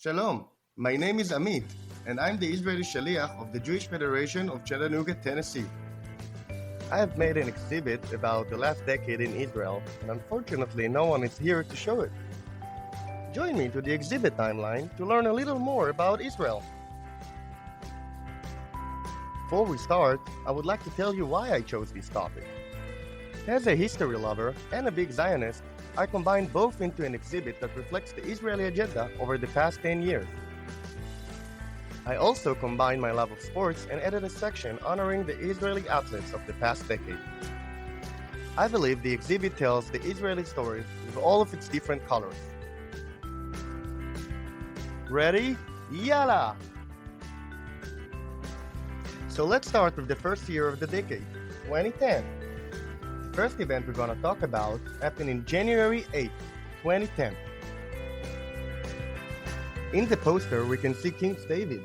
Shalom, my name is Amit, and I'm the Israeli Shaliach of the Jewish Federation of Chattanooga, Tennessee. I have made an exhibit about the last decade in Israel, and unfortunately no one is here to show it. Join me to the exhibit timeline to learn a little more about Israel. Before we start, I would like to tell you why I chose this topic. As a history lover and a big Zionist, I combined both into an exhibit that reflects the Israeli agenda over the past 10 years. I also combined my love of sports and added a section honoring the Israeli athletes of the past decade. I believe the exhibit tells the Israeli story with all of its different colors. Ready? Yalla! So let's start with the first year of the decade, 2010. The first event we're going to talk about happened in January 8, 2010. In the poster, we can see King David.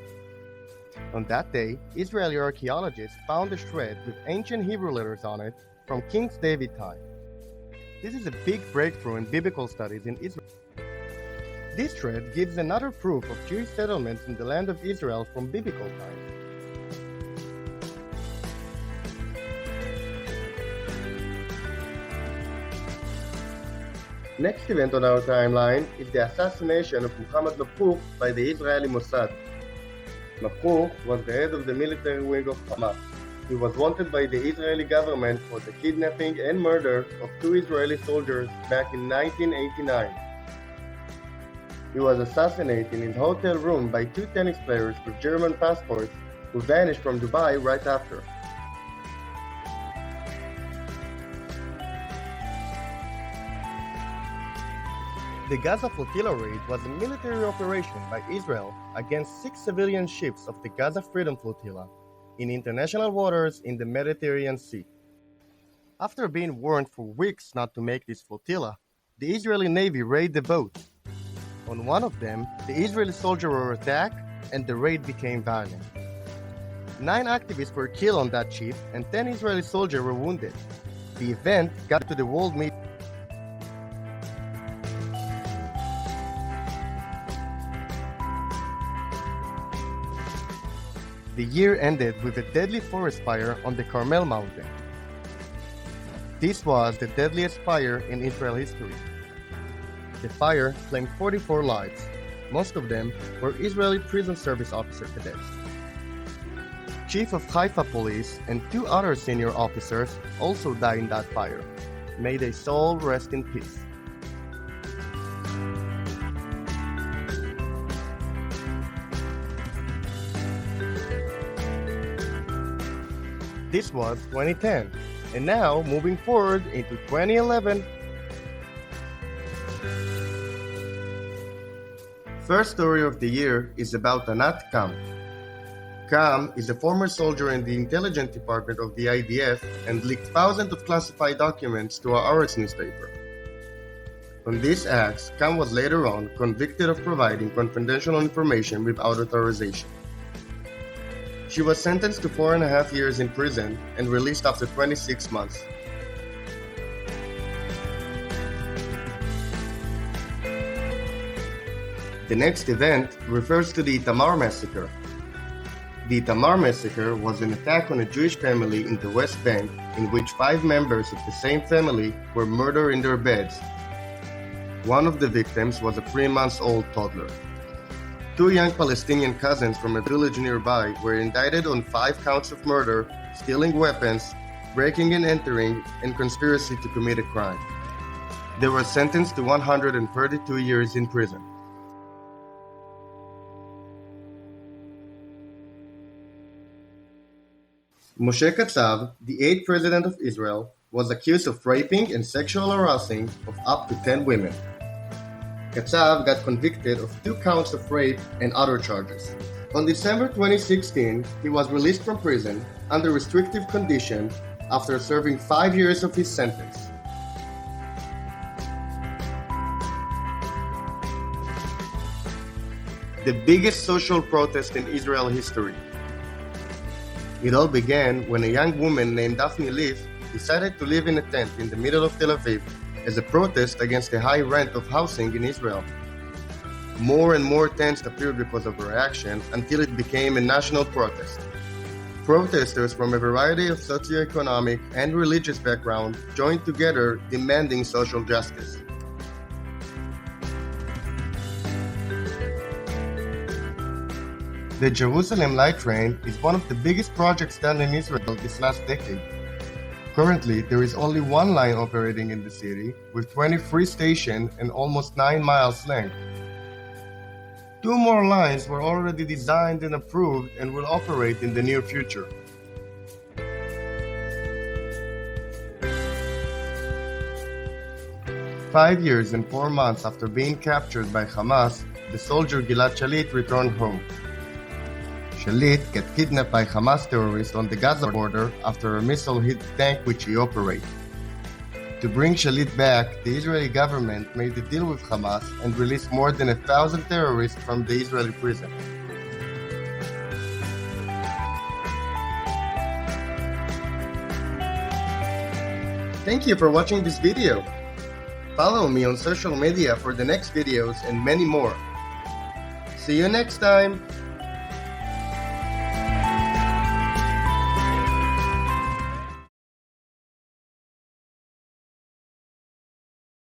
On that day, Israeli archaeologists found a shred with ancient Hebrew letters on it from King David time. This is a big breakthrough in biblical studies in Israel. This shred gives another proof of Jewish settlements in the land of Israel from biblical times. Next event on our timeline is the assassination of Muhammad Mabhouh by the Israeli Mossad. Mabhouh was the head of the military wing of Hamas. He was wanted by the Israeli government for the kidnapping and murder of two Israeli soldiers back in 1989. He was assassinated in his hotel room by two tennis players with German passports who vanished from Dubai right after. The Gaza Flotilla raid was a military operation by Israel against 6 civilian ships of the Gaza Freedom Flotilla in international waters in the Mediterranean Sea. After being warned for weeks not to make this flotilla, the Israeli Navy raided the boats. On one of them, the Israeli soldiers were attacked and the raid became violent. 9 activists were killed on that ship and 10 Israeli soldiers were wounded. The event got to the world media. The year ended with a deadly forest fire on the Carmel Mountain. This was the deadliest fire in Israel history. The fire claimed 44 lives. Most of them were Israeli prison service officer cadets. Chief of Haifa Police and 2 other senior officers also died in that fire. May their soul rest in peace. This was 2010, and now moving forward into 2011. First story of the year is about Anat Kam. Kam is a former soldier in the intelligence department of the IDF and leaked thousands of classified documents to our Aretz newspaper. On these acts, Kam was later on convicted of providing confidential information without authorization. She was sentenced to 4.5 years in prison and released after 26 months. The next event refers to the Itamar massacre. The Itamar massacre was an attack on a Jewish family in the West Bank in which 5 members of the same family were murdered in their beds. One of the victims was a 3-month-old toddler. 2 young Palestinian cousins from a village nearby were indicted on 5 counts of murder, stealing weapons, breaking and entering, and conspiracy to commit a crime. They were sentenced to 132 years in prison. Moshe Katsav, the 8th president of Israel, was accused of raping and sexual harassing of up to 10 women. Katsav got convicted of 2 counts of rape and other charges. On December 2016, he was released from prison under restrictive conditions after serving 5 years of his sentence. The biggest social protest in Israel history. It all began when a young woman named Daphne Leaf decided to live in a tent in the middle of Tel Aviv as a protest against the high rent of housing in Israel. More and more tents appeared because of her action until it became a national protest. Protesters from a variety of socioeconomic and religious backgrounds joined together demanding social justice. The Jerusalem Light Train is one of the biggest projects done in Israel this last decade. Currently, there is only one line operating in the city, with 23 stations and almost 9 miles length. 2 more lines were already designed and approved and will operate in the near future. Five years and 4 months after being captured by Hamas, the soldier Gilad Shalit returned home. Shalit got kidnapped by Hamas terrorists on the Gaza border after a missile hit the tank which he operated. To bring Shalit back, the Israeli government made a deal with Hamas and released more than 1,000 terrorists from the Israeli prison. Thank you for watching this video. Follow me on social media for the next videos and many more. See you next time!